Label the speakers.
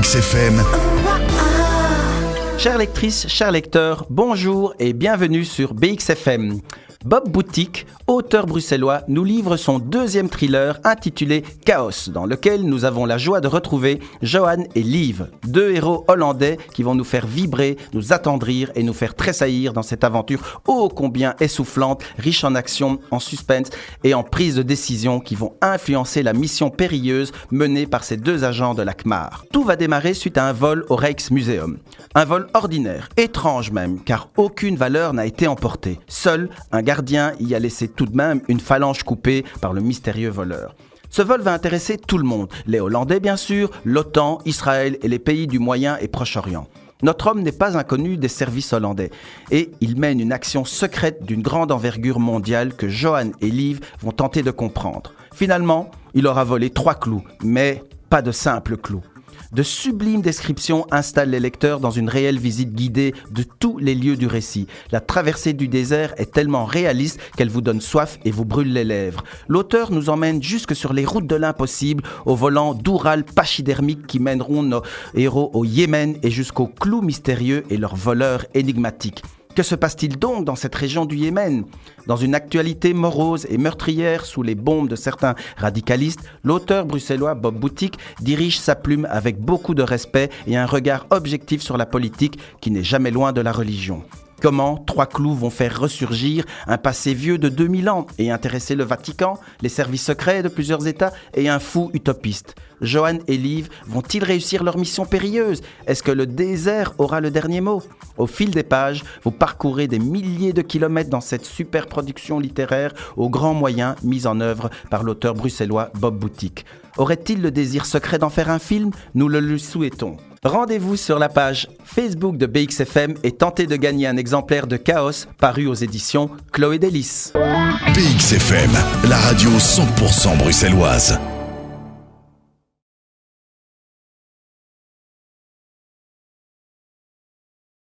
Speaker 1: BXFM.
Speaker 2: Chères lectrices, chers lecteurs, bonjour et bienvenue sur BXFM. Bob Boutique, auteur bruxellois, nous livre son deuxième thriller intitulé Chaos, dans lequel nous avons la joie de retrouver Johan et Liv, deux héros hollandais qui vont nous faire vibrer, nous attendrir et nous faire tressaillir dans cette aventure ô combien essoufflante, riche en action, en suspense et en prise de décision qui vont influencer la mission périlleuse menée par ces deux agents de la CMAR. Tout va démarrer suite à un vol au Rijksmuseum. Un vol ordinaire, étrange même, car aucune valeur n'a été emportée. Seul un gardien y a laissé tout de même une phalange coupée par le mystérieux voleur. Ce vol va intéresser tout le monde, les Hollandais bien sûr, l'OTAN, Israël et les pays du Moyen et Proche-Orient. Notre homme n'est pas inconnu des services hollandais et il mène une action secrète d'une grande envergure mondiale que Johan et Liv vont tenter de comprendre. Finalement, il aura volé 3 clous, mais pas de simples clous. De sublimes descriptions installent les lecteurs dans une réelle visite guidée de tous les lieux du récit. La traversée du désert est tellement réaliste qu'elle vous donne soif et vous brûle les lèvres. L'auteur nous emmène jusque sur les routes de l'impossible, au volant d'Oural pachydermiques qui mèneront nos héros au Yémen et jusqu'aux clous mystérieux et leurs voleurs énigmatiques. Que se passe-t-il donc dans cette région du Yémen ? Dans une actualité morose et meurtrière sous les bombes de certains radicalistes, l'auteur bruxellois Bob Boutique dirige sa plume avec beaucoup de respect et un regard objectif sur la politique qui n'est jamais loin de la religion. Comment 3 clous vont faire ressurgir un passé vieux de 2000 ans et intéresser le Vatican, les services secrets de plusieurs États et un fou utopiste. Johan et Liv vont-ils réussir leur mission périlleuse ? Est-ce que le désert aura le dernier mot ? Au fil des pages, vous parcourez des milliers de kilomètres dans cette super production littéraire aux grands moyens mis en œuvre par l'auteur bruxellois Bob Boutique. Aurait-il le désir secret d'en faire un film ? Nous le lui souhaitons. Rendez-vous sur la page Facebook de BXFM et tentez de gagner un exemplaire de Chaos paru aux éditions Chloé Délice.
Speaker 1: BXFM, la radio 100% bruxelloise.